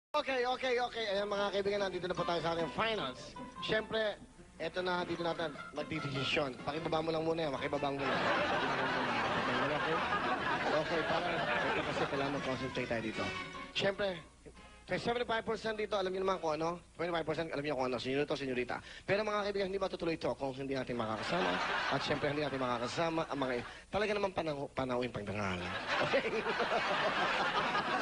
Okay. Ayan mga kaibigan, nandito na po tayo sa ating finals. Siyempre, eto na dito natin magdidesisyon. Pakibaba mo lang muna yan, makibaba mo lang. Okay, para ito kasi kailangan mag-concentrate tayo dito. Siyempre, 75% dito, alam niyo naman kung ano. 25% alam niyo kung ano, senyorito, senyorita. Pero mga kaibigan, hindi matutuloy ito kung hindi natin makakasama. At siyempre, hindi natin makakasama ang mga talaga naman panawin pagdangalan. Okay?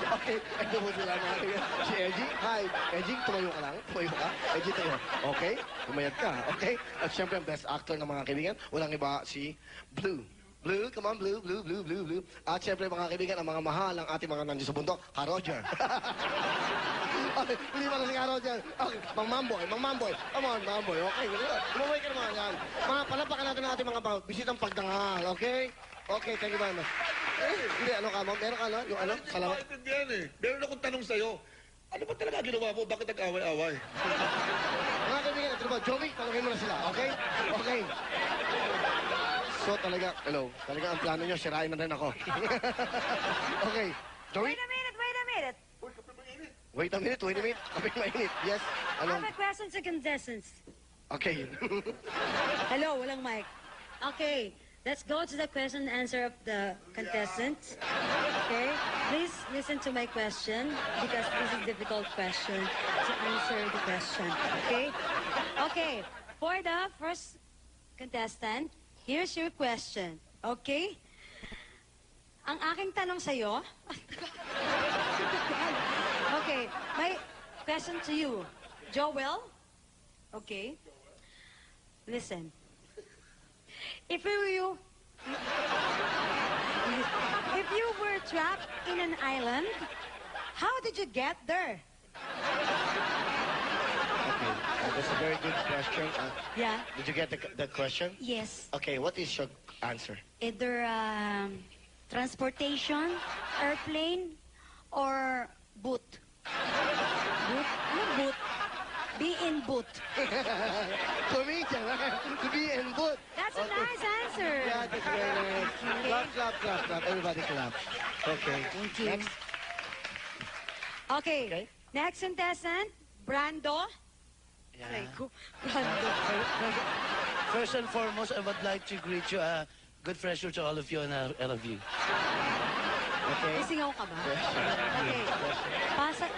Okay, ito po sila mga kaibigan. Si Edgie, hi. Edgie, tumayo ka lang. Tumayo ka. Edgie, tayo. Okay? Tumayad ka. Okay? At siyempre, ang best actor ng mga kaibigan, walang iba si Blue. Blue, come on, Blue. At siyempre, mga kaibigan, ang mga mahal, ang ating mga nandiyo sa bundok, Ka Roger. Okay, hindi pala si Ka Roger. Okay, Mang Mamboy. Come on, Mamboy. Okay, umuwi ka naman yan. Mga palapakan natin ang ating mga bisitang pagdangal, okay? Okay, thank you very much. Hindi, ano ka, Ma'am? Meron ka, no? Yung ano? Salamat. Yan eh. Meron akong tanong sa'yo. Ano ba talaga ginawa mo? Bakit nag-away-away? Mga kaibigan, ito ba? Joey, tanongin mo na sila, okay? Okay. So talaga, hello, talaga ang plano nyo, sirain na rin ako. Okay, Joey? Wait a minute. Uy, kape mainit. Wait a minute. Kapit mainit. Yes? I Ano? have a question to contestants. Okay. Hello, walang mic. Okay, let's go to the question and answer of the contestants. Okay, please listen to my question because this is a difficult question to answer the question. Okay, for the first contestant, here's your question. Okay? Ang aking tanong sa'yo... Okay, my question to you. Joel? Okay. Listen. If you were trapped in an island, how did you get there? Okay, that's a very good question. Yeah. Did you get the question? Yes. Okay, what is your answer? Either transportation, airplane, or boat. Boat? Ano boat? Be in boat. To be in boot. That's a nice answer. Yeah, that's very nice. Okay. Clap. Everybody clap. Okay. Thank you. Next. Okay. Okay. Next contestant, Brando. Aray ko, Brando. First and foremost, I would like to greet you, good fresh to all of you and I love you. Okay. May singaw ka ba? Okay.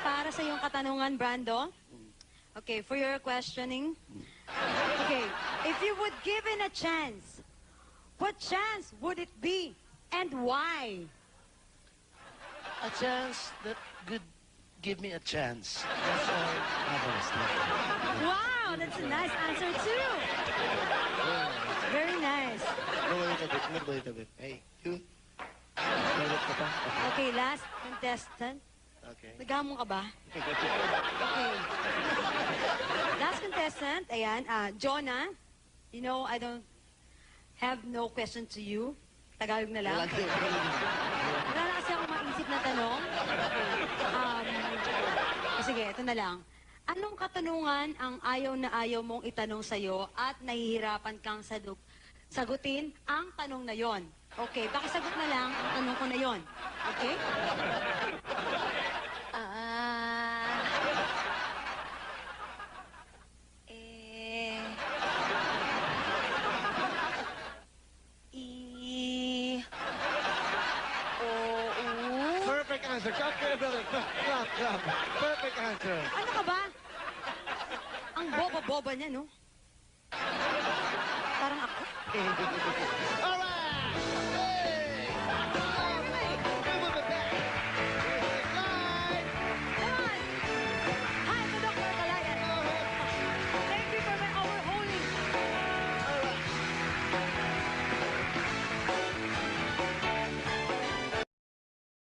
Para sa iyong katanungan, Brando. Okay, for your questioning. Okay, if you would given a chance, what chance would it be and why? A chance that could give me a chance. That's all. Marvelous. Wow, that's a nice answer too. Very nice. Move a little bit. Hey, you. Sulit ka pa? Okay, last contestant. Okay. Nagamon ka ba? Okay. Last contestant, ayan, Jonah. You know, I don't have no question to you. Tagalog na lang. Wala na kasi ako maisip na tanong. Okay. Sige, ito na lang. Anong katanungan ang ayaw na ayaw mong itanong sa'yo at nahihirapan kang sagutin ang tanong na yon? Okay, pakisagot na lang ang tanong ko na yon. Okay? Perfect answer. Clap, brother. Clap. Perfect answer. Ano ka ba? Ang boba-boba niya, no? Parang ako.